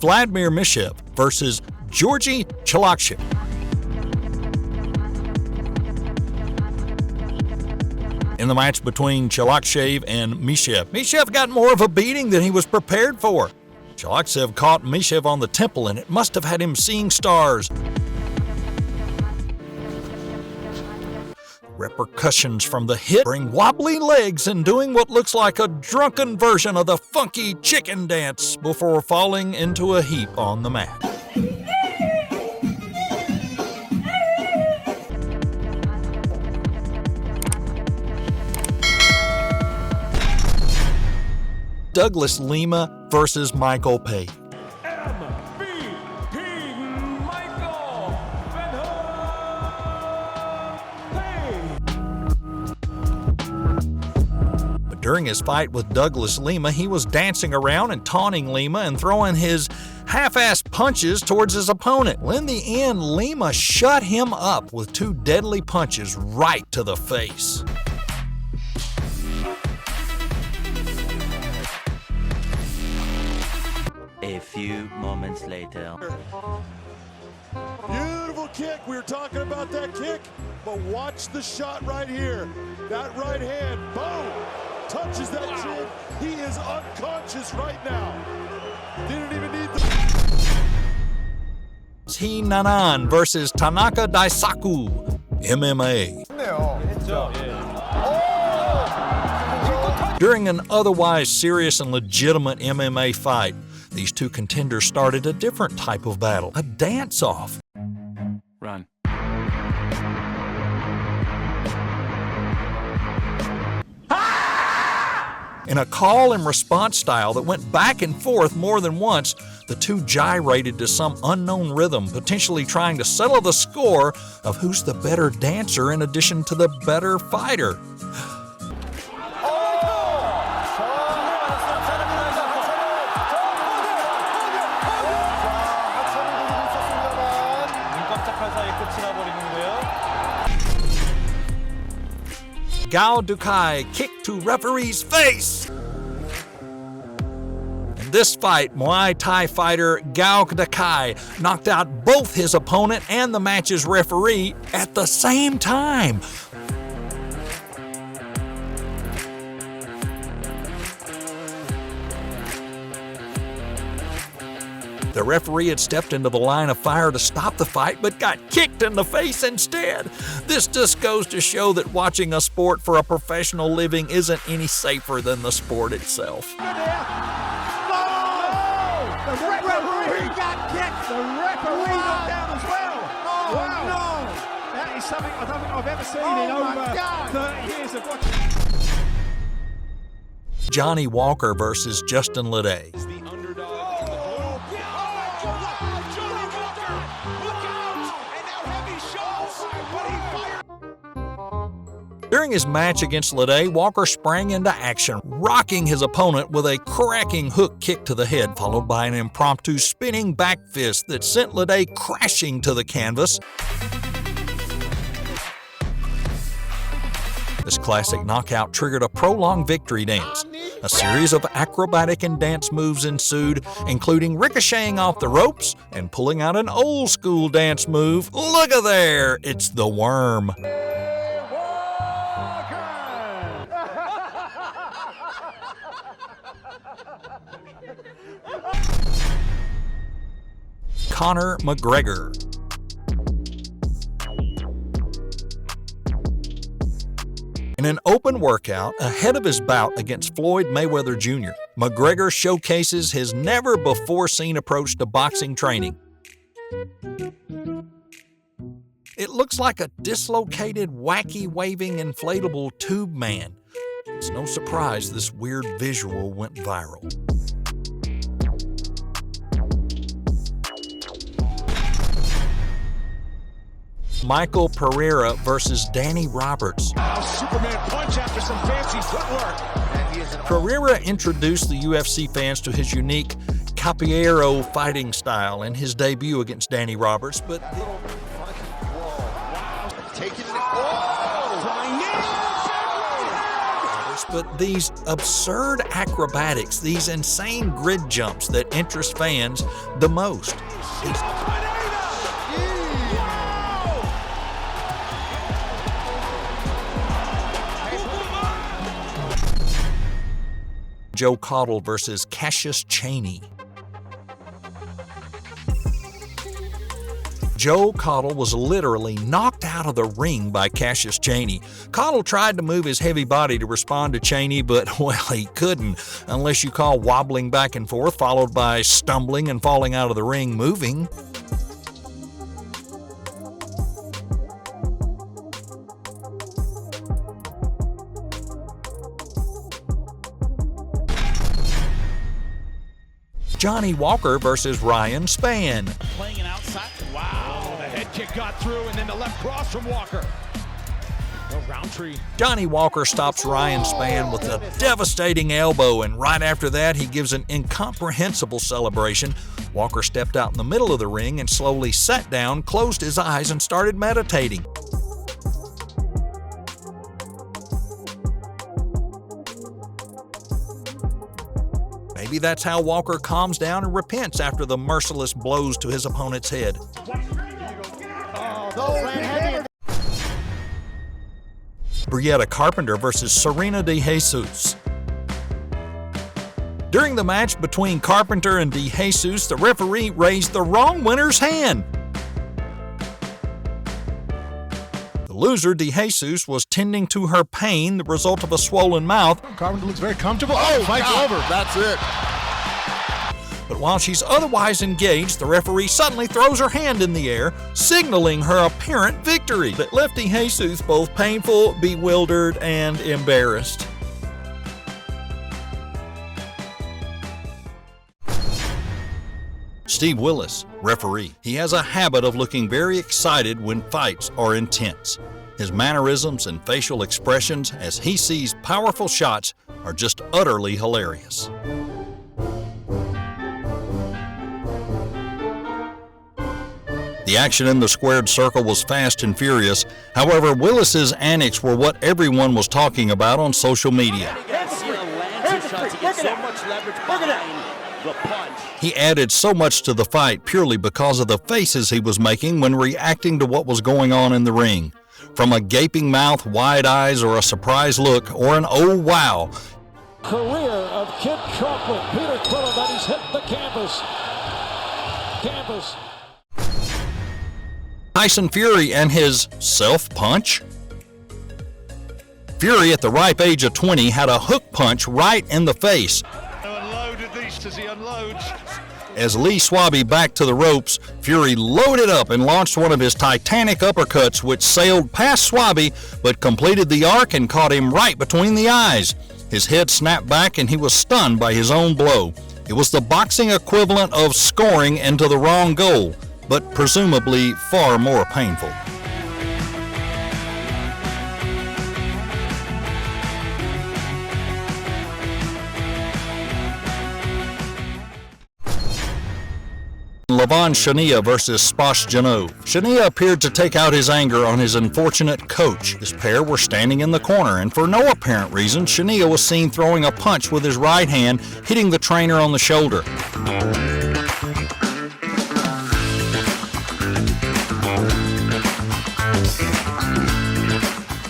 Vladimir Mishev versus Georgy Chalakchev. In the match between Chalakchev and Mishev, Mishev got more of a beating than he was prepared for. Chalakchev caught Mishev on the temple, and it must have had him seeing stars. Repercussions from the hit bring wobbly legs and doing what looks like a drunken version of the funky chicken dance before falling into a heap on the mat. Douglas Lima versus Michael Page. But during his fight with Douglas Lima, he was dancing around and taunting Lima and throwing his half-assed punches towards his opponent. Well, in the end, Lima shut him up with 2 deadly punches right to the face. A few moments later. Beautiful kick. We were talking about that kick, but watch the shot right here. That right hand, boom, touches that chin. He is unconscious right now. Didn't even need the... Nanan versus Tanaka Daisaku, MMA. During an otherwise serious and legitimate MMA fight, these 2 contenders started a different type of battle, a dance-off. Run. In a call and response style that went back and forth more than once, the 2 gyrated to some unknown rhythm, potentially trying to settle the score of who's the better dancer in addition to the better fighter. Gao Dukai kick to referee's face. In this fight, Muay Thai fighter Gao Dukai knocked out both his opponent and the match's referee at the same time. The referee had stepped into the line of fire to stop the fight, but got kicked in the face instead. This just goes to show that watching a sport for a professional living isn't any safer than the sport itself. The referee got kicked. The referee got down as well. Wow. No. That is something I don't think I've ever seen in over 30 years of watching. Johnny Walker versus Justin Lede. During his match against Lede, Walker sprang into action, rocking his opponent with a cracking hook kick to the head, followed by an impromptu spinning back fist that sent Lede crashing to the canvas. This classic knockout triggered a prolonged victory dance. A series of acrobatic and dance moves ensued, including ricocheting off the ropes and pulling out an old-school dance move. Look at there! It's the worm. Conor McGregor. In an open workout ahead of his bout against Floyd Mayweather Jr., McGregor showcases his never-before-seen approach to boxing training. It looks like a dislocated, wacky-waving inflatable tube man. It's no surprise this weird visual went viral. Michael Pereira versus Danny Roberts. Superman punch after some fancy footwork. Pereira introduced the UFC fans to his unique capoeira fighting style in his debut against Danny Roberts, but Roberts but these absurd acrobatics, these insane grid jumps that interest fans the most. Joe Cottle versus Cassius Chaney. Joe Cottle was literally knocked out of the ring by Cassius Chaney. Cottle tried to move his heavy body to respond to Chaney, but, well, he couldn't, unless you call wobbling back and forth, followed by stumbling and falling out of the ring, moving. Johnny Walker versus Ryan Spann. Playing it outside. Wow, the head kick got through, and then the left cross from Walker. No Roundtree. Johnny Walker stops Ryan Spann with a devastating elbow, and right after that, he gives an incomprehensible celebration. Walker stepped out in the middle of the ring and slowly sat down, closed his eyes, and started meditating. Maybe that's how Walker calms down and repents after the merciless blows to his opponent's head. Brietta Carpenter versus Serena De Jesus. During the match between Carpenter and De Jesus, the referee raised the wrong winner's hand. The loser, De Jesus, was tending to her pain, the result of a swollen mouth. Carpenter looks very comfortable. Oh, fight's over. That's it. But while she's otherwise engaged, the referee suddenly throws her hand in the air, signaling her apparent victory. That left De Jesus both painful, bewildered, and embarrassed. Steve Willis, referee. He has a habit of looking very excited when fights are intense. His mannerisms and facial expressions as he sees powerful shots are just utterly hilarious. The action in the squared circle was fast and furious. However, Willis's antics were what everyone was talking about on social media. He added so much to the fight purely because of the faces he was making when reacting to what was going on in the ring. From a gaping mouth, wide eyes, or a surprised look, or an oh wow. Career of Kid Chocolate, Peter Quillen, that he's hit the canvas. Tyson Fury and his self-punch? Fury, at the ripe age of 20, had a hook punch right in the face. Unloaded these as he unloads. As Lee Swaby backed to the ropes, Fury loaded up and launched one of his titanic uppercuts, which sailed past Swaby but completed the arc and caught him right between the eyes. His head snapped back and he was stunned by his own blow. It was the boxing equivalent of scoring into the wrong goal, but presumably far more painful. Lavon Shania versus Spash Janov. Shania appeared to take out his anger on his unfortunate coach. This pair were standing in the corner, and for no apparent reason, Shania was seen throwing a punch with his right hand, hitting the trainer on the shoulder.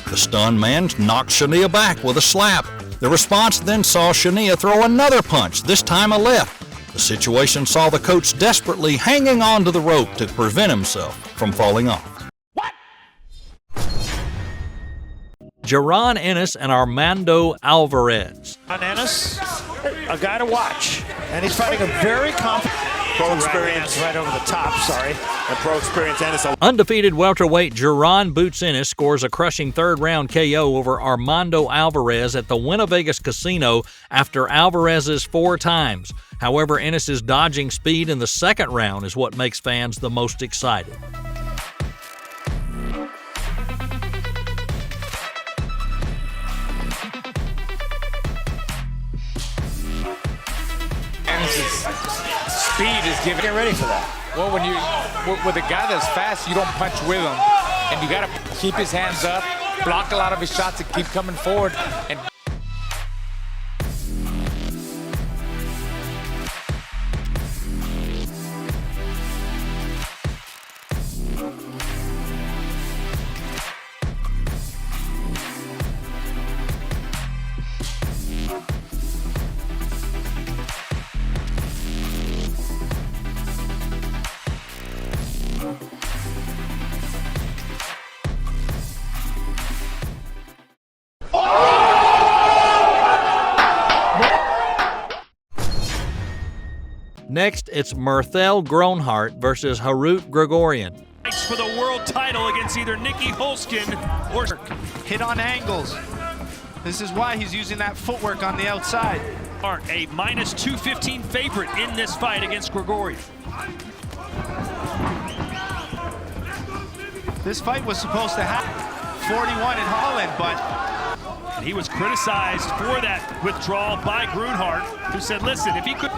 The stunned man knocked Shania back with a slap. The response then saw Shania throw another punch, this time a left. The situation saw the coach desperately hanging onto the rope to prevent himself from falling off. What? Jaron Ennis and Armando Alvarez. Ennis, a guy to watch, and he's fighting a very confident. Pro experience right over the top, sorry. And pro experience Ennis. Undefeated welterweight Jaron Boots Ennis scores a crushing third-round KO over Armando Alvarez at the Winnevegas Casino after Alvarez's 4 times. However, Ennis's dodging speed in the second round is what makes fans the most excited. Speed is giving. Get ready for that. Well, when you with a guy that's fast, you don't punch with him, and you got to keep his hands up, block a lot of his shots, and keep coming forward. And Next, it's Mirthel Groenhart versus Harut Grigorian. For the world title against either Nicky Holskin or hit on angles. This is why he's using that footwork on the outside. Marc, a minus 215 favorite in this fight against Grigorian. This fight was supposed to happen 41 in Holland, but he was criticized for that withdrawal by Groenhart, who said, listen, if he could...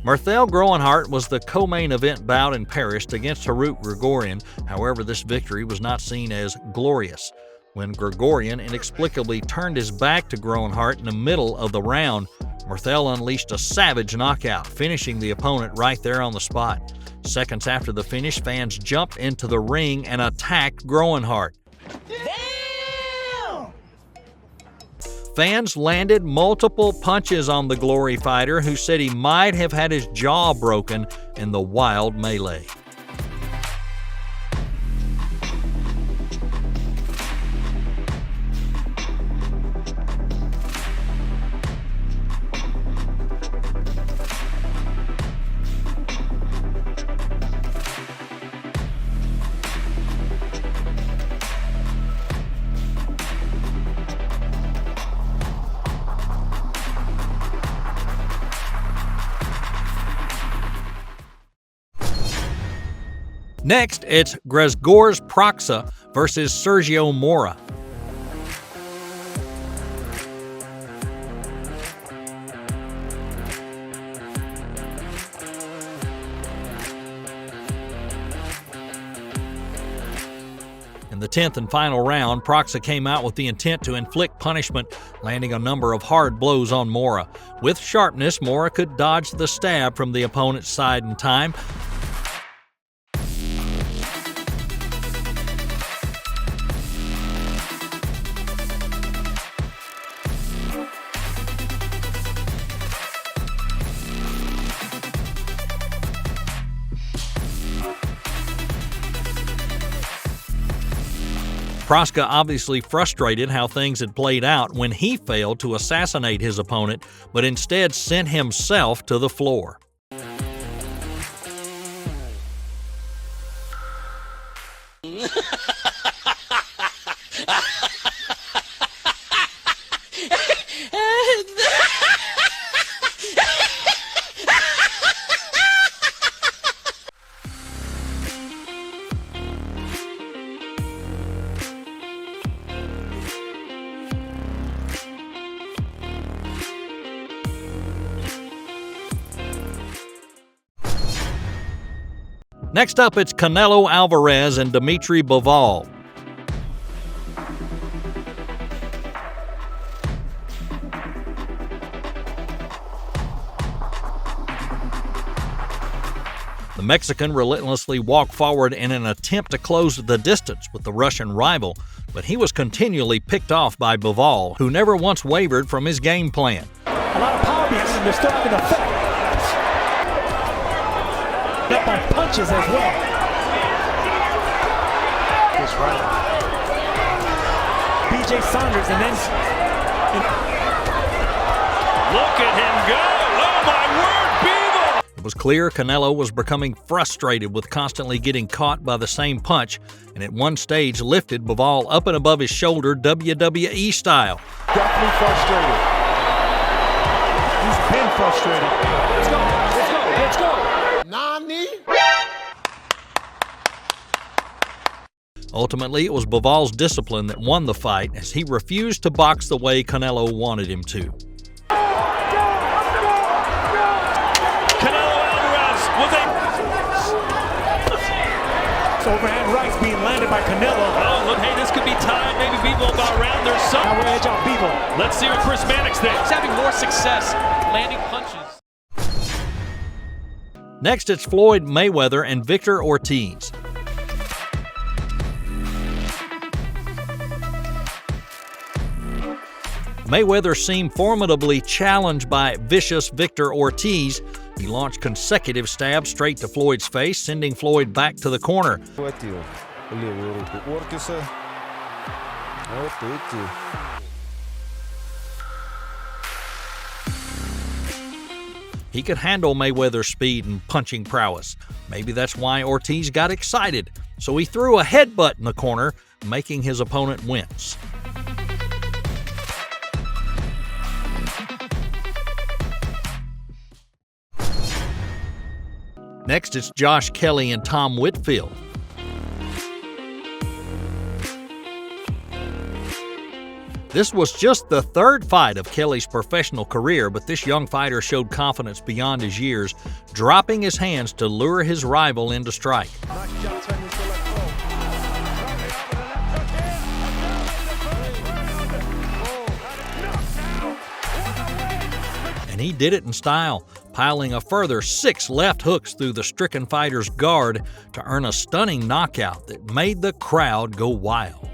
Mirthel Groenhart was the co-main event bout in Paris against Harut Grigorian. However, this victory was not seen as glorious. When Grigorian inexplicably turned his back to Groenhart in the middle of the round, Mirthel unleashed a savage knockout, finishing the opponent right there on the spot. Seconds after the finish, fans jumped into the ring and attacked Groenhart. Fans landed multiple punches on the Glory fighter, who said he might have had his jaw broken in the wild melee. Next, it's Grzegorz Proksa versus Sergio Mora. In the 10th and final round, Proksa came out with the intent to inflict punishment, landing a number of hard blows on Mora. With sharpness, Mora could dodge the stab from the opponent's side in time. Proksa obviously frustrated how things had played out when he failed to assassinate his opponent, but instead sent himself to the floor. Next up, it's Canelo Alvarez and Dimitri Bivol. The Mexican relentlessly walked forward in an attempt to close the distance with the Russian rival, but he was continually picked off by Bivol, who never once wavered from his game plan. A lot of power behind him. They're still having effect. Up on punches as well. Just right. BJ Saunders and then... Look at him go! Oh my word, Bivol! It was clear Canelo was becoming frustrated with constantly getting caught by the same punch, and at one stage lifted Bivol up and above his shoulder WWE style. Definitely frustrated. He's been frustrated. Let's go, let's go, let's go! Nani? Ultimately, it was Bivol's discipline that won the fight, as he refused to box the way Canelo wanted him to. Canelo Alvarez with a... Overhand rights being landed by Canelo. Oh, look, hey, this could be tied. Maybe Bivol got around. There's some... Now we're edge on Bivol. Let's see what Chris Mannix thinks. He's having more success landing punches. Next, it's Floyd Mayweather and Victor Ortiz. Mayweather seemed formidably challenged by vicious Victor Ortiz. He launched consecutive stabs straight to Floyd's face, sending Floyd back to the corner. He could handle Mayweather's speed and punching prowess. Maybe that's why Ortiz got excited. So he threw a headbutt in the corner, making his opponent wince. Next, it's Josh Kelly and Tom Whitfield. This was just the third fight of Kelly's professional career, but this young fighter showed confidence beyond his years, dropping his hands to lure his rival into strike. And he did it in style, piling a further 6 left hooks through the stricken fighter's guard to earn a stunning knockout that made the crowd go wild.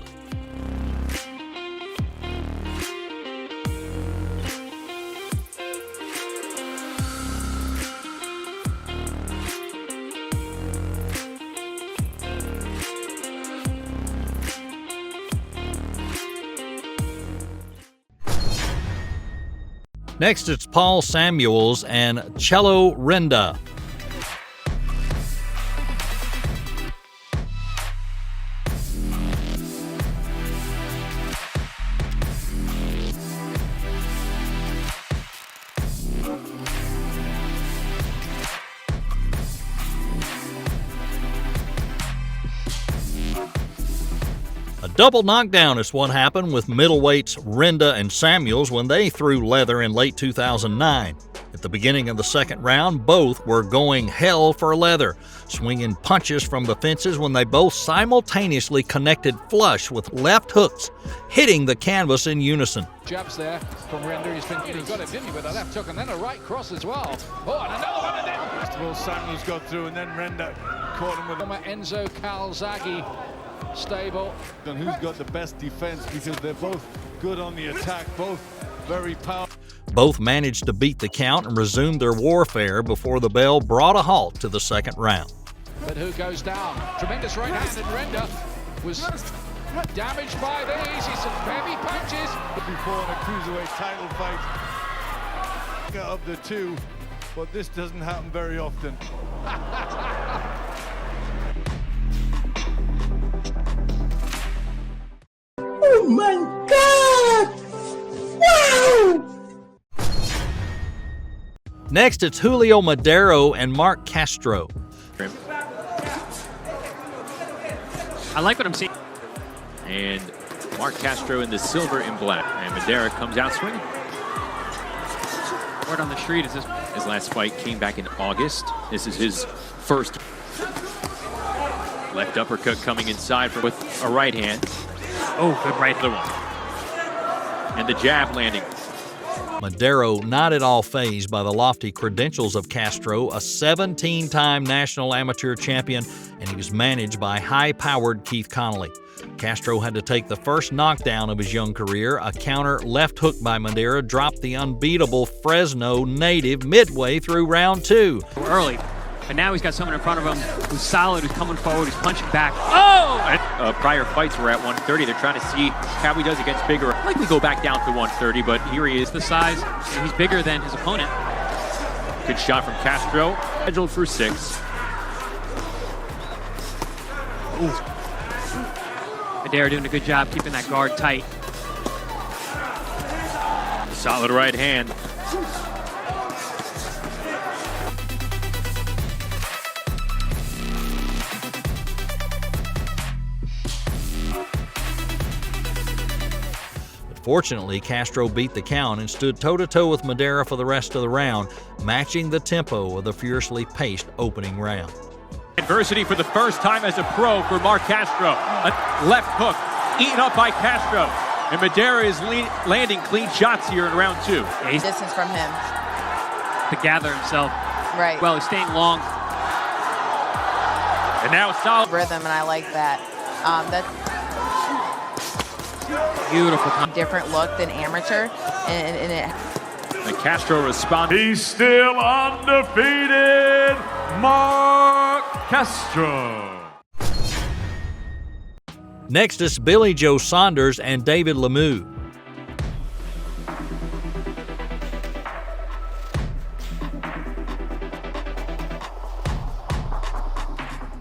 Next, it's Paul Samuels and Cello Renda. A double knockdown is what happened with middleweights Renda and Samuels when they threw leather in late 2009. At the beginning of the second round, both were going hell for leather, swinging punches from the fences when they both simultaneously connected flush with left hooks, hitting the canvas in unison. Jabs there from Renda. He's got him, didn't he, with a left hook and then a right cross as well. Oh, and another one in there. First of all, Samuels got through, and then Renda caught him with Enzo Calzaghe. Stable. And who's got the best defense, because they're both good on the attack, both very powerful. Both managed to beat the count and resumed their warfare before the bell brought a halt to the second round. But who goes down? Tremendous right hand, and Renda was damaged by these. He's some heavy punches. Before in a cruiserweight title fight of the two, but this doesn't happen very often. Oh my God! Wow! Next, it's Julio Madera and Marc Castro. I like what I'm seeing. And Marc Castro in the silver and black. And Madera comes out swinging. Word on the street is this. His last fight came back in August. This is his first. Left uppercut coming inside with a right hand. Oh, good right other one. And the jab landing. Madera not at all fazed by the lofty credentials of Castro, a 17-time national amateur champion, and he was managed by high-powered Keith Connolly. Castro had to take the first knockdown of his young career. A counter left hook by Madera dropped the unbeatable Fresno native midway through round 2. Early. But now he's got someone in front of him who's solid, who's coming forward, who's punching back. Oh! Prior fights were at 130. They're trying to see how he does against bigger. Likely go back down to 130, but here he is. The size, he's bigger than his opponent. Good shot from Castro. Scheduled for 6. Madera doing a good job keeping that guard tight. Solid right hand. Fortunately, Castro beat the count and stood toe-to-toe with Madera for the rest of the round, matching the tempo of the furiously paced opening round. Adversity for the first time as a pro for Marc Castro. A left hook eaten up by Castro. And Madera is landing clean shots here in round 2. Distance from him. To gather himself. Right. Well, he's staying long. And now solid. Rhythm, and I like that. Beautiful. Different look than amateur, and it. And Castro responds. He's still undefeated, Marc Castro. Next is Billy Joe Saunders and David Lemieux.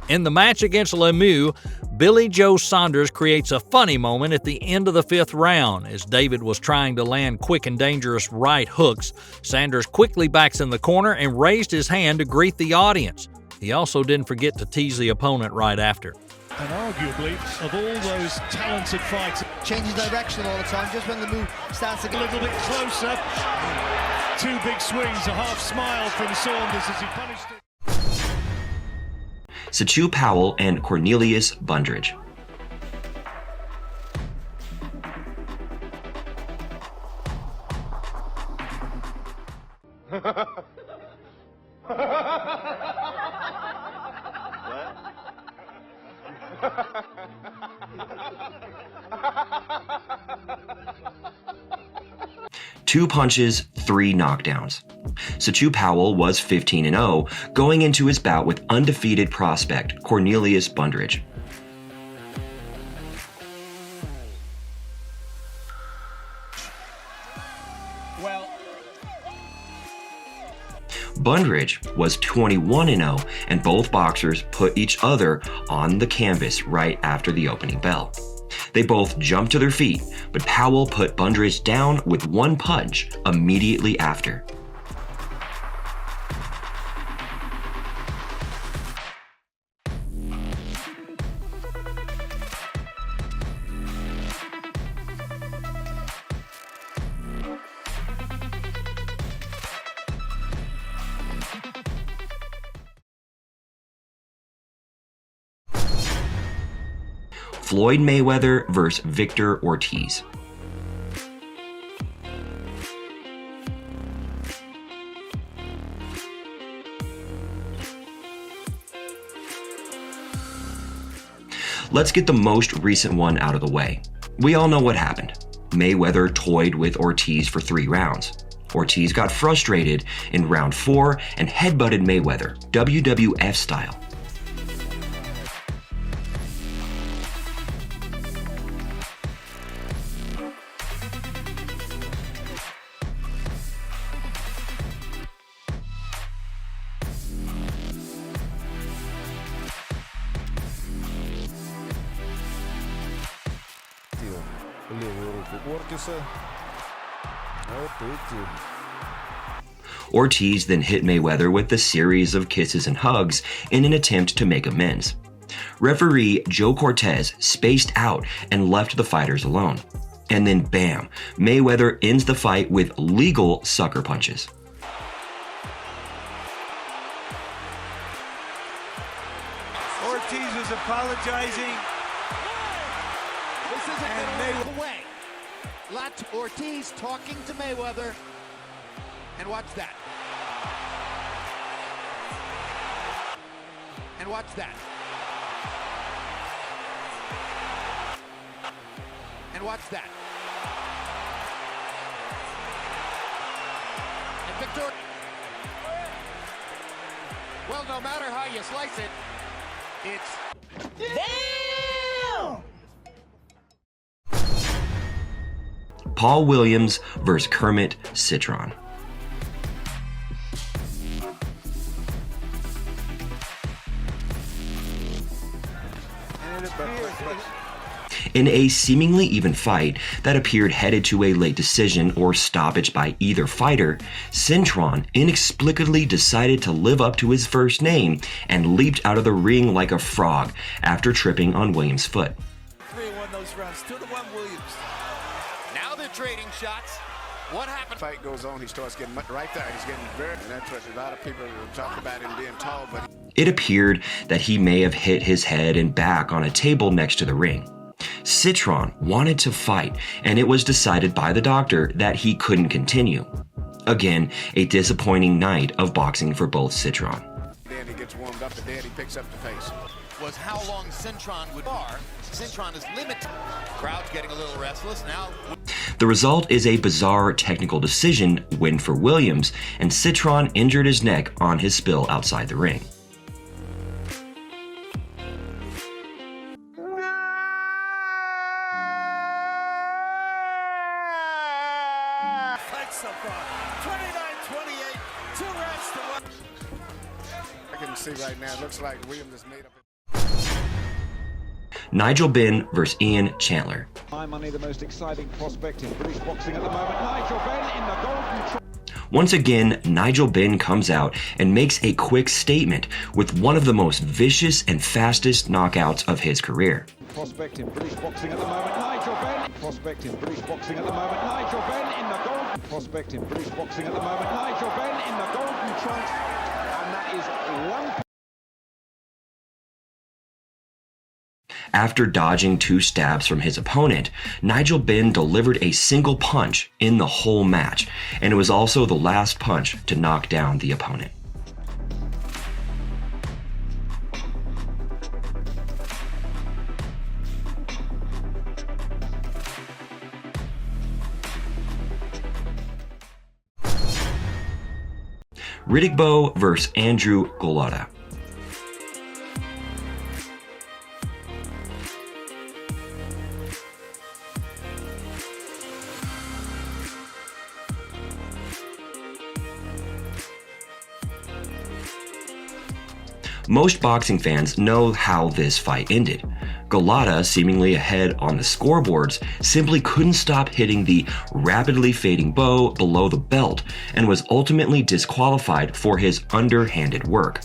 In the match against Lemieux, Billy Joe Saunders creates a funny moment at the end of the 5th round. As David was trying to land quick and dangerous right hooks, Saunders quickly backs in the corner and raised his hand to greet the audience. He also didn't forget to tease the opponent right after. And arguably, of all those talented fights, changes direction all the time, just when the move starts to get a little bit closer. 2 big swings, a half smile from Saunders as he punished it. Sachu Powell and Cornelius Bundridge. Two punches, 3 knockdowns. Sachu Powell was 15-0, going into his bout with undefeated prospect Cornelius Bundridge. Bundridge was 21-0, and both boxers put each other on the canvas right after the opening bell. They both jumped to their feet, but Powell put Bundridge down with 1 punch immediately after. Floyd Mayweather vs. Victor Ortiz. Let's get the most recent one out of the way. We all know what happened. Mayweather toyed with Ortiz for 3 rounds. Ortiz got frustrated in round 4 and headbutted Mayweather, WWF style. Ortiz then hit Mayweather with a series of kisses and hugs in an attempt to make amends. Referee Joe Cortez spaced out and left the fighters alone. And then bam, Mayweather ends the fight with legal sucker punches. Ortiz was apologizing. This isn't going to away. Ortiz talking to Mayweather. And watch that. And watch that. And watch that. And Victor. Well, no matter how you slice it, it's... Damn! Paul Williams vs. Kermit Citron. In a seemingly even fight that appeared headed to a late decision or stoppage by either fighter, Citron inexplicably decided to live up to his first name and leaped out of the ring like a frog after tripping on Williams' foot. 3-1 those rounds, 2-1 Williams. Now they're trading shots. What happened? Fight goes on, he starts getting right there. He's getting very, and that's what a lot of people talk about him being tall, but it appeared that he may have hit his head and back on a table next to the ring. Citron wanted to fight, and it was decided by the doctor that he couldn't continue. Again, a disappointing night of boxing for both Citron. Then he gets warmed up, and then he picks up the pace. Was how long Citron would bar. Citron is limited. Crowd's getting a little restless now. The result is a bizarre technical decision win for Williams, and Citron injured his neck on his spill outside the ring. Fight so far. 29-28, 2 rounds to 1. I can see right now, it looks like Williams is made up. Nigel Benn versus Ian Chandler. My money, the most exciting prospect in British boxing at the moment. Nigel Benn in the golden. Once again, Nigel Benn comes out and makes a quick statement with one of the most vicious and fastest knockouts of his career. Prospect in British boxing at the moment. Nigel Benn. Prospect in British boxing at the moment. Nigel Benn in the golden. Prospect in British boxing at the moment. Nigel Benn in the golden trunks. And that is one. After dodging 2 stabs from his opponent, Nigel Benn delivered a single punch in the whole match, and it was also the last punch to knock down the opponent. Riddickbow versus Andrew Golota. Most boxing fans know how this fight ended. Golota, seemingly ahead on the scoreboards, simply couldn't stop hitting the rapidly fading bow below the belt and was ultimately disqualified for his underhanded work.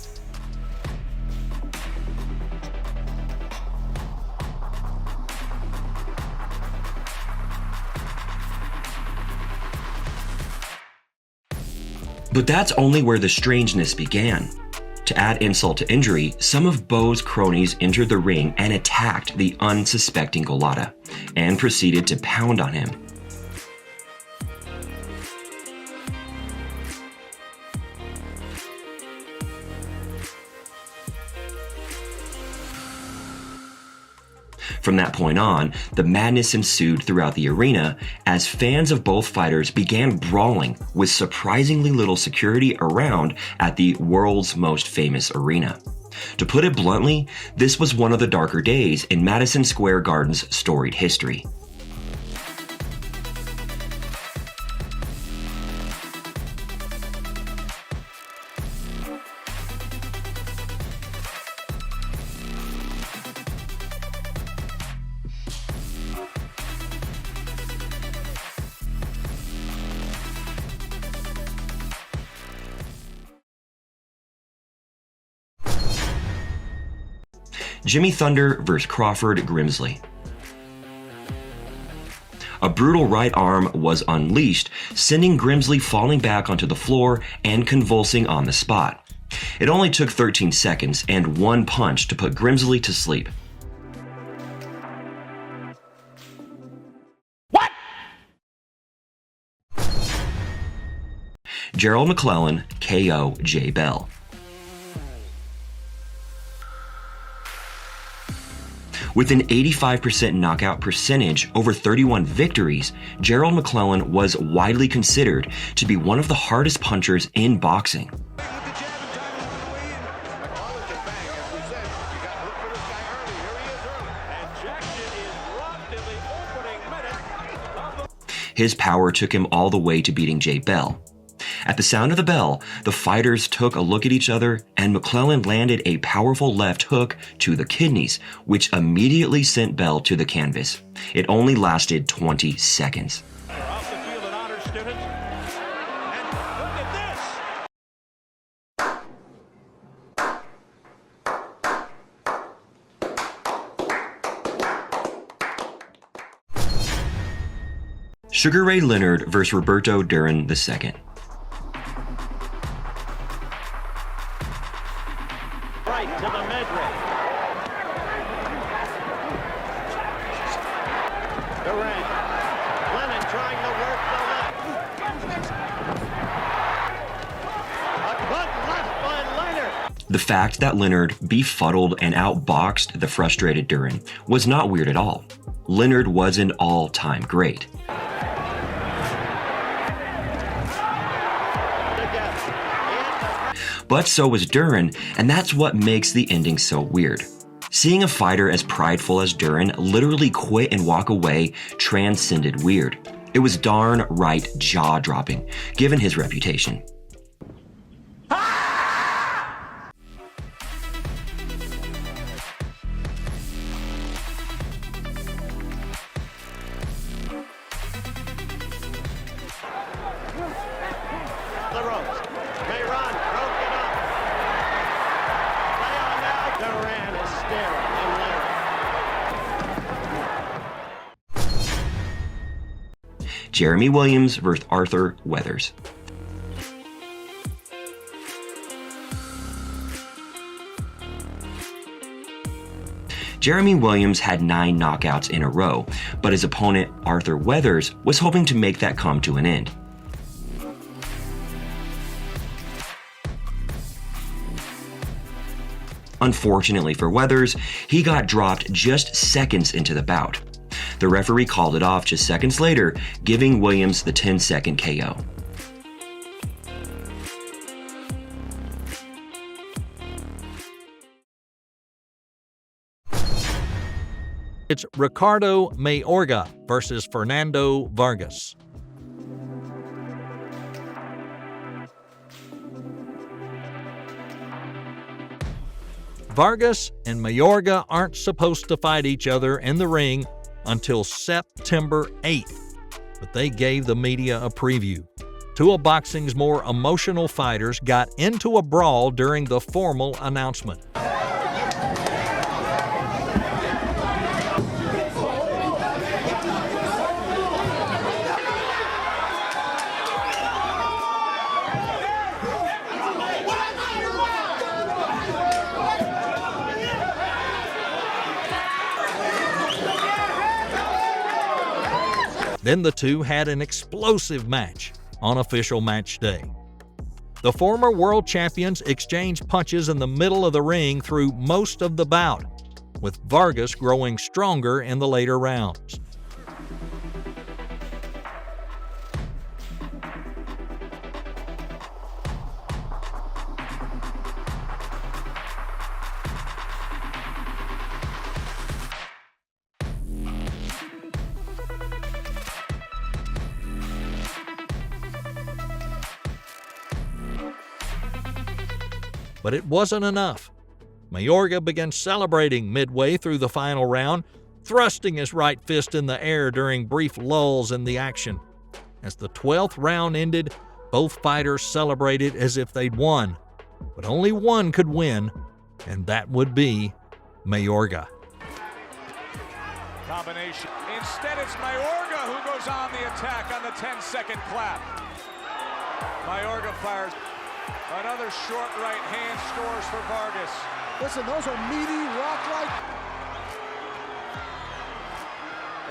But that's only where the strangeness began. To add insult to injury, some of Bo's cronies entered the ring and attacked the unsuspecting Golota, and proceeded to pound on him. From that point on, the madness ensued throughout the arena as fans of both fighters began brawling with surprisingly little security around at the world's most famous arena. To put it bluntly, this was one of the darker days in Madison Square Garden's storied history. Jimmy Thunder vs. Crawford Grimsley. A brutal right arm was unleashed, sending Grimsley falling back onto the floor and convulsing on the spot. It only took 13 seconds and 1 punch to put Grimsley to sleep. What? Gerald McClellan KO Jay Bell. With an 85% knockout percentage over 31 victories, Gerald McClellan was widely considered to be one of the hardest punchers in boxing. His power took him all the way to beating Jay Bell. At the sound of the bell, the fighters took a look at each other, and McClellan landed a powerful left hook to the kidneys, which immediately sent Bell to the canvas. It only lasted 20 seconds. Off the field, an honor student. And look at this. Sugar Ray Leonard vs. Roberto Duran II. Right to the midriff. Duran. Lennon trying to work the left. A good left by Leonard. The fact that Leonard befuddled and outboxed the frustrated Duran was not weird at all. Leonard was an all-time great. But so was Duran, and that's what makes the ending so weird. Seeing a fighter as prideful as Duran literally quit and walk away transcended weird. It was darn right jaw-dropping, given his reputation. the ropes. May run, broken up. Lay on now. Duran is staring and leering. Jeremy Williams versus Arthur Weathers. Jeremy Williams had 9 knockouts in a row, but his opponent, Arthur Weathers, was hoping to make that come to an end. Unfortunately for Weathers, he got dropped just seconds into the bout. The referee called it off just seconds later, giving Williams the 10-second KO. It's Ricardo Mayorga versus Fernando Vargas. Vargas and Mayorga aren't supposed to fight each other in the ring until September 8th, but they gave the media a preview. Two of boxing's more emotional fighters got into a brawl during the formal announcement. Then the two had an explosive match on official match day. The former world champions exchanged punches in the middle of the ring through most of the bout, with Vargas growing stronger in the later rounds. But it wasn't enough. Mayorga began celebrating midway through the final round, thrusting his right fist in the air during brief lulls in the action. As the 12th round ended, both fighters celebrated as if they'd won. But only one could win, and that would be Mayorga. Combination. Instead, it's Mayorga who goes on the attack on the 10-second clap. Mayorga fires. Another short right hand scores for Vargas. Listen, those are meaty, rock-like.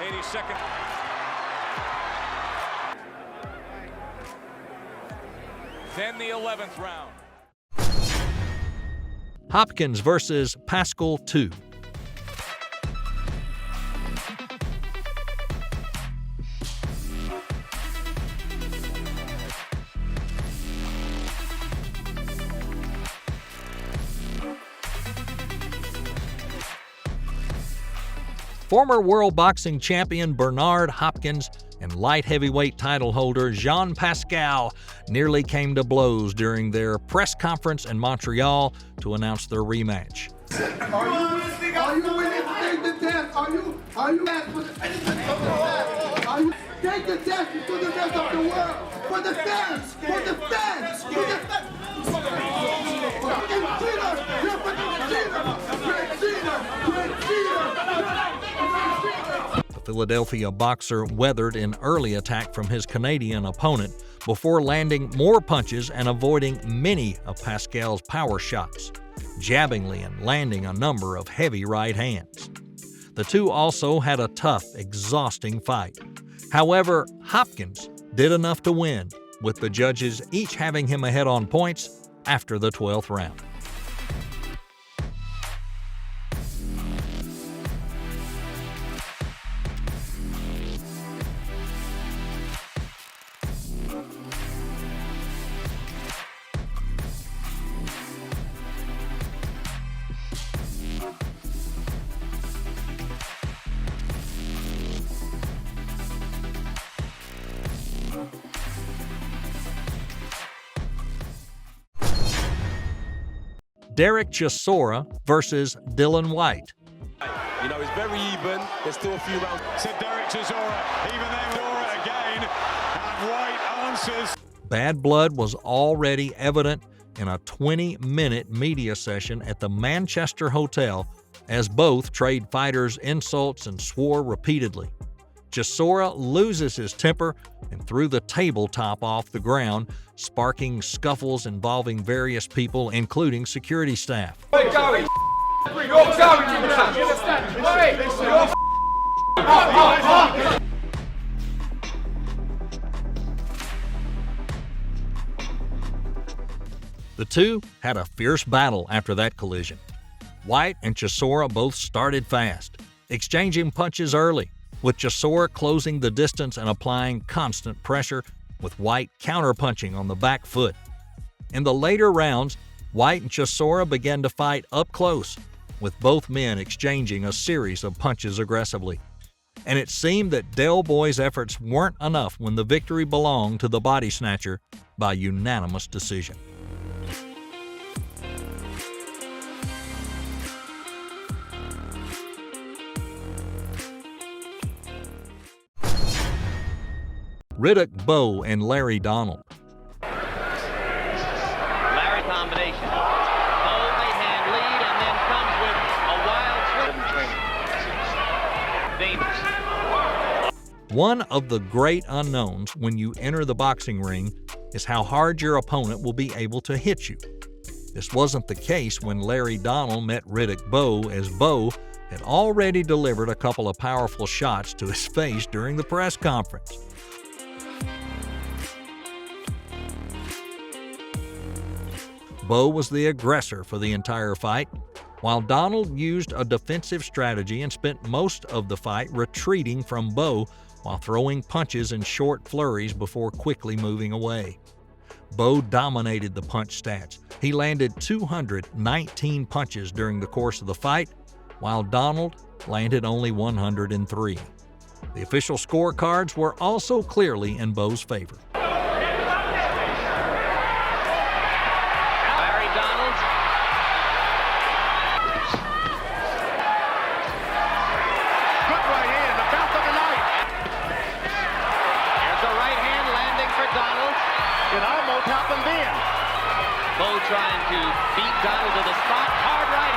80 seconds. Then the 11th round. Hopkins versus Pascal 2. Former world boxing champion Bernard Hopkins and light heavyweight title holder Jean Pascal nearly came to blows during their press conference in Montreal to announce their rematch. Are you willing to take the test? Are you take the test for the rest of the world? For the fans! For the fans! For the fans! The Philadelphia boxer weathered an early attack from his Canadian opponent before landing more punches and avoiding many of Pascal's power shots, jabbingly and landing a number of heavy right hands. The two also had a tough, exhausting fight. However, Hopkins did enough to win, with the judges each having him ahead on points after the 12th round. Derek Chisora versus Dylan White. You know, it's very even. There's still a few rounds. Said Derek Chisora. Even then, Chisora again. And White answers. bad blood was already evident in a 20-minute media session at the Manchester Hotel as both trade fighters insults and swore repeatedly. Chisora loses his temper and threw the tabletop off the ground, sparking scuffles involving various people, including security staff. The two had a fierce battle after that collision. White and Chisora both started fast, exchanging punches early, with Chisora closing the distance and applying constant pressure, with White counterpunching on the back foot. In the later rounds, White and Chisora began to fight up close, with both men exchanging a series of punches aggressively. And it seemed that Del Boy's efforts weren't enough when the victory belonged to the body snatcher by unanimous decision. Riddick Bowe and Larry Donald. Larry combination. Bowe right hand lead and then comes with a wild swing. Dangerous. One of the great unknowns when you enter the boxing ring is how hard your opponent will be able to hit you. This wasn't the case when Larry Donald met Riddick Bowe, as Bowe had already delivered a couple of powerful shots to his face during the press conference. Bowe was the aggressor for the entire fight, while Donald used a defensive strategy and spent most of the fight retreating from Bowe while throwing punches in short flurries before quickly moving away. Bowe dominated the punch stats. He landed 219 punches during the course of the fight, while Donald landed only 103. The official scorecards were also clearly in Bowe's favor. Bowe trying to beat Donald to the spot. Hard right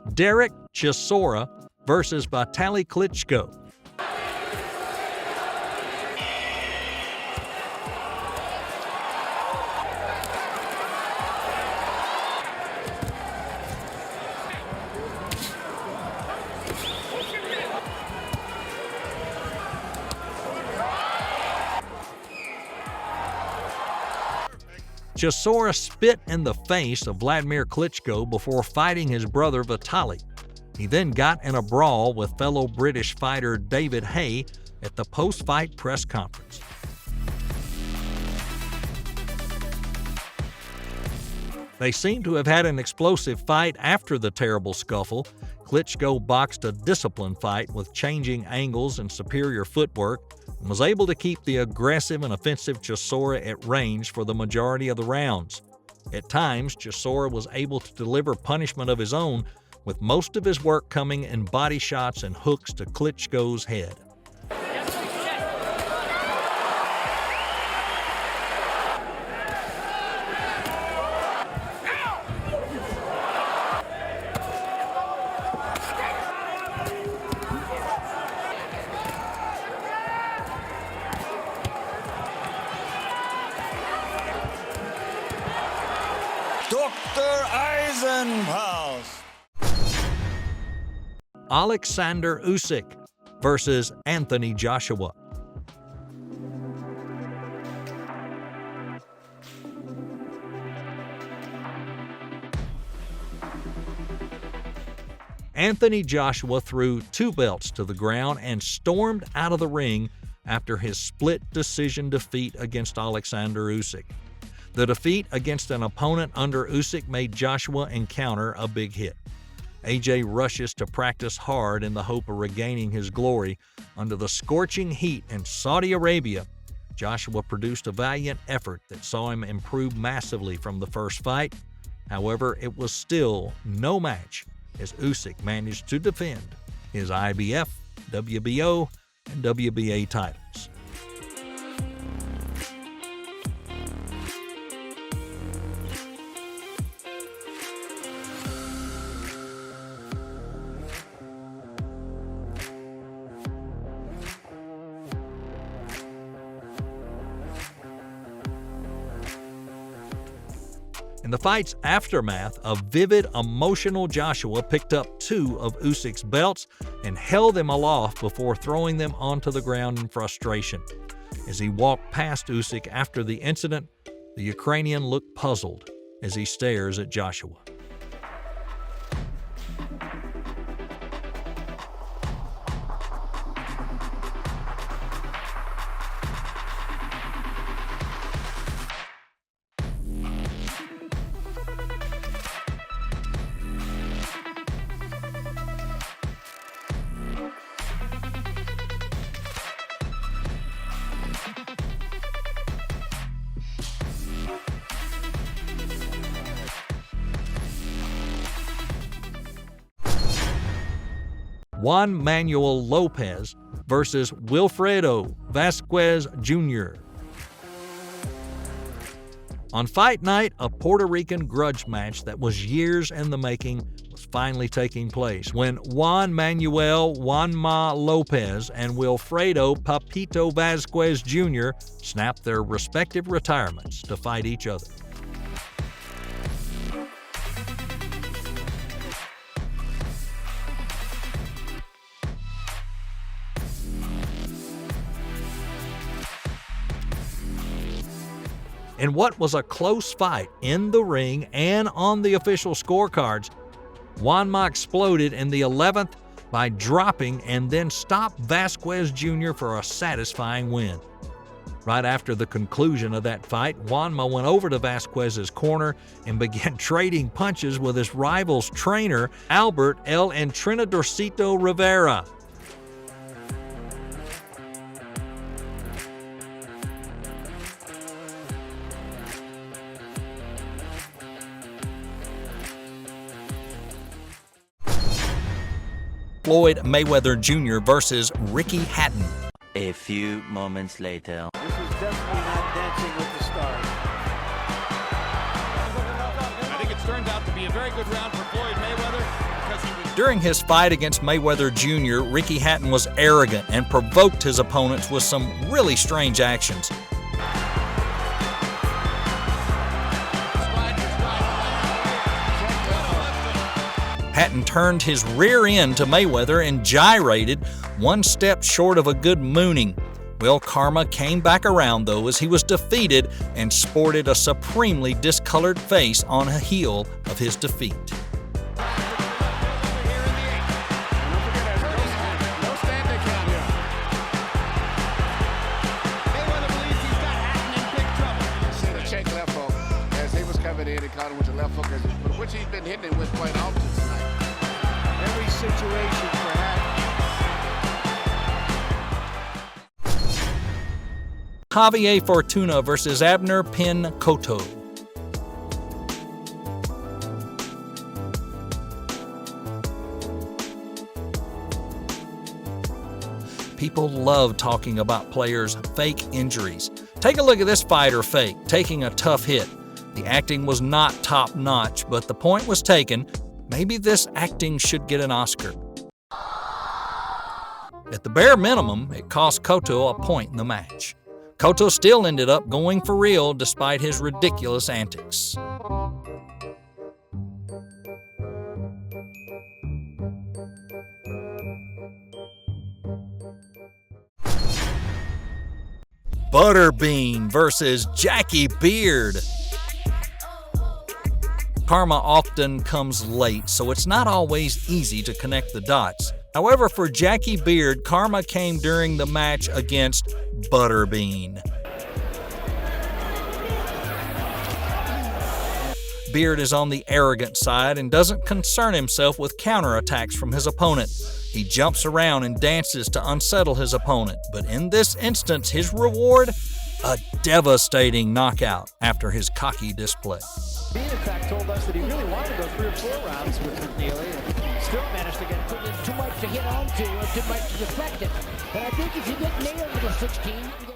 hand. Derek Chisora versus Vitaly Klitschko. Chisora spit in the face of Vladimir Klitschko before fighting his brother Vitaly. He then got in a brawl with fellow British fighter David Haye at the post-fight press conference. They seem to have had an explosive fight after the terrible scuffle. Klitschko boxed a disciplined fight with changing angles and superior footwork, and was able to keep the aggressive and offensive Chisora at range for the majority of the rounds. At times, Chisora was able to deliver punishment of his own, with most of his work coming in body shots and hooks to Klitschko's head. Oleksandr Usyk versus Anthony Joshua. Anthony Joshua threw two belts to the ground and stormed out of the ring after his split decision defeat against Oleksandr Usyk. The defeat against an opponent under Usyk made Joshua encounter a big hit. AJ rushes to practice hard in the hope of regaining his glory. Under the scorching heat in Saudi Arabia, Joshua produced a valiant effort that saw him improve massively from the first fight. However, it was still no match as Usyk managed to defend his IBF WBO, and WBA titles. In the fight's aftermath, a vivid, emotional Joshua picked up 2 of Usyk's belts and held them aloft before throwing them onto the ground in frustration. As he walked past Usyk after the incident, the Ukrainian looked puzzled as he stares at Joshua. Juan Manuel Lopez versus Wilfredo Vasquez Jr. On fight night, a Puerto Rican grudge match that was years in the making was finally taking place when Juan Manuel Juanma Lopez and Wilfredo Papito Vasquez Jr. snapped their respective retirements to fight each other. In what was a close fight in the ring and on the official scorecards, Juanma exploded in the 11th by dropping and then stopped Vasquez Jr. for a satisfying win. Right after the conclusion of that fight, Juanma went over to Vasquez's corner and began trading punches with his rival's trainer, Albert El Entrenadorcito Rivera. Floyd Mayweather Jr. versus Ricky Hatton. A few moments later. This is definitely not Dancing with the Stars. I think it's turned out to be a very good round for Floyd Mayweather because he was... During his fight against Mayweather Jr., Ricky Hatton was arrogant and provoked his opponents with some really strange actions. Hatton turned his rear end to Mayweather and gyrated, one step short of a good mooning. Well, karma came back around, though, as he was defeated and sported a supremely discolored face on a heel of his defeat. Which he's been hitting with quite often tonight. Every situation for Hatton. Javier Fortuna versus Abner Pin Cotto. People love talking about players' fake injuries. Take a look at this fighter fake, taking a tough hit. The acting was not top-notch, but the point was taken. Maybe this acting should get an Oscar. At the bare minimum, it cost Cotto a point in the match. Cotto still ended up going for real despite his ridiculous antics. Butterbean versus Jackie Beard. Karma often comes late, so it's not always easy to connect the dots. However, for Jackie Beard, karma came during the match against Butterbean. Beard is on the arrogant side and doesn't concern himself with counterattacks from his opponent. He jumps around and dances to unsettle his opponent, but in this instance, his reward? A devastating knockout after his cocky display. Bean, in fact, told us that he really wanted to go 3 or 4 rounds with Njieyo and still managed to get put in too much to hit onto or to deflect it. But I think if you get nailed with a 16, you can get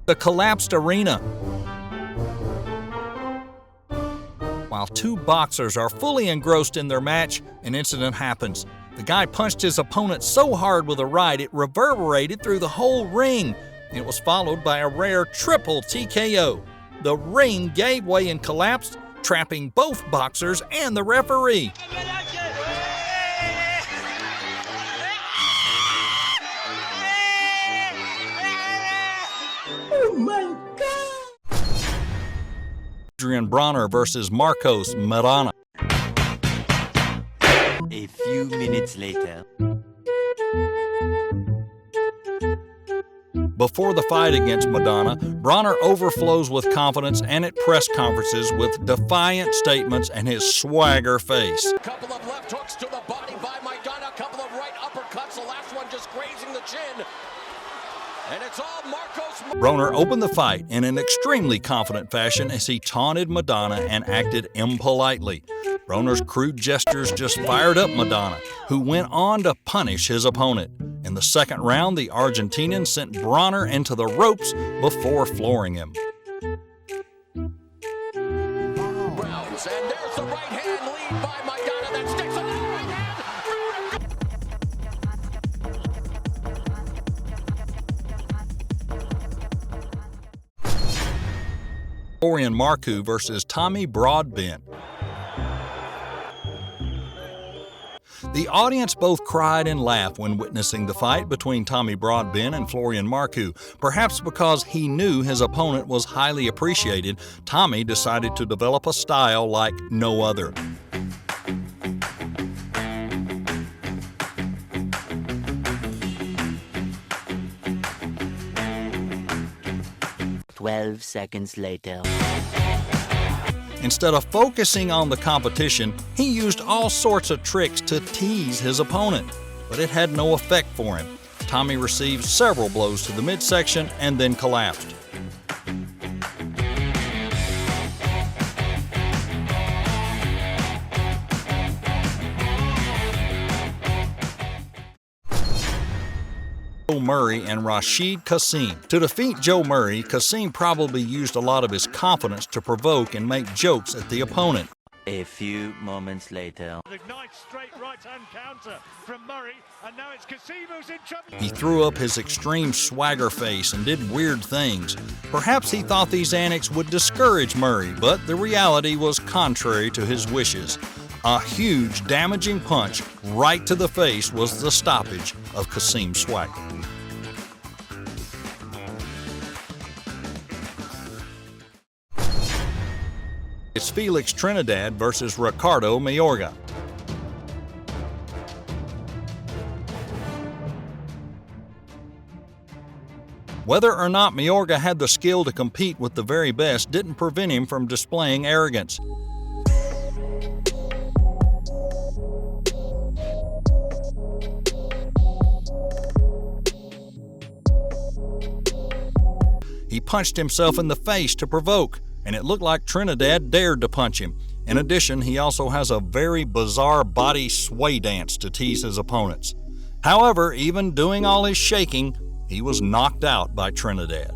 The collapsed arena. While two boxers are fully engrossed in their match, an incident happens. The guy punched his opponent so hard with a right it reverberated through the whole ring. It was followed by a rare triple TKO. The ring gave way and collapsed, trapping both boxers and the referee. Oh my God! Adrian Bronner versus Marcos Madera. A few minutes later. Before the fight against Madera, Bronner overflows with confidence and at press conferences with defiant statements and his swagger face. A couple of left hooks to the body by Madera, a couple of right uppercuts, the last one just grazing the chin. And it's all Marcos. Bronner opened the fight in an extremely confident fashion as he taunted Madera and acted impolitely. Bronner's crude gestures just fired up Madera, who went on to punish his opponent. In the second round, the Argentinian sent Bronner into the ropes before flooring him. Rounds, and there's the right hand lead by Madera that sticks on the right hand. Florian Marcu versus Tommy Broadbent. The audience both cried and laughed when witnessing the fight between Tommy Broadbent and Florian Marcu. Perhaps because he knew his opponent was highly appreciated, Tommy decided to develop a style like no other. "12 seconds later. Instead of focusing on the competition, he used all sorts of tricks to tease his opponent, but it had no effect for him. Tommy received several blows to the midsection and then collapsed. Joe Murray and Rashid Kassim. To defeat Joe Murray, Kassim probably used a lot of his confidence to provoke and make jokes at the opponent. A few moments later. A nice straight right-hand counter from Murray, and now it's Kassim who's in trouble. He threw up his extreme swagger face and did weird things. Perhaps he thought these antics would discourage Murray, but the reality was contrary to his wishes. A huge, damaging punch right to the face was the stoppage of Kassim's swagger. It's Felix Trinidad versus Ricardo Mayorga. Whether or not Mayorga had the skill to compete with the very best didn't prevent him from displaying arrogance. He punched himself in the face to provoke, and it looked like Trinidad dared to punch him. In addition, he also has a very bizarre body sway dance to tease his opponents. However, even doing all his shaking, he was knocked out by Trinidad.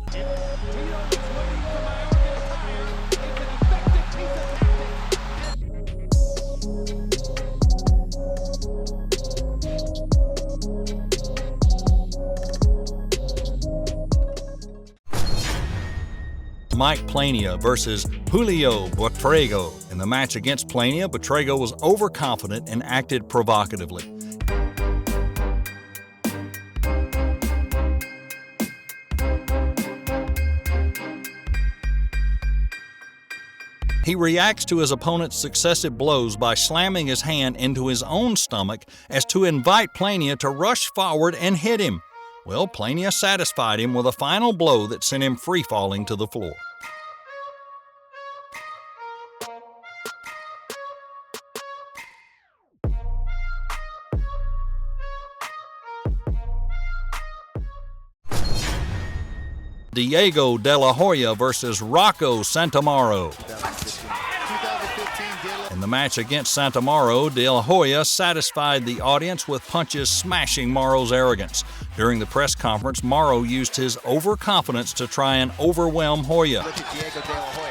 Mike Plania versus Julio Buitrago. In the match against Plania, Buitrago was overconfident and acted provocatively. He reacts to his opponent's successive blows by slamming his hand into his own stomach as to invite Plania to rush forward and hit him. Well, Plania satisfied him with a final blow that sent him free-falling to the floor. Diego De La Hoya versus Rocco Santamaro. In the match against Santa Mauro, De La Hoya satisfied the audience with punches smashing Mauro's arrogance. During the press conference, Mauro used his overconfidence to try and overwhelm Hoya. Look at Diego De La Hoya.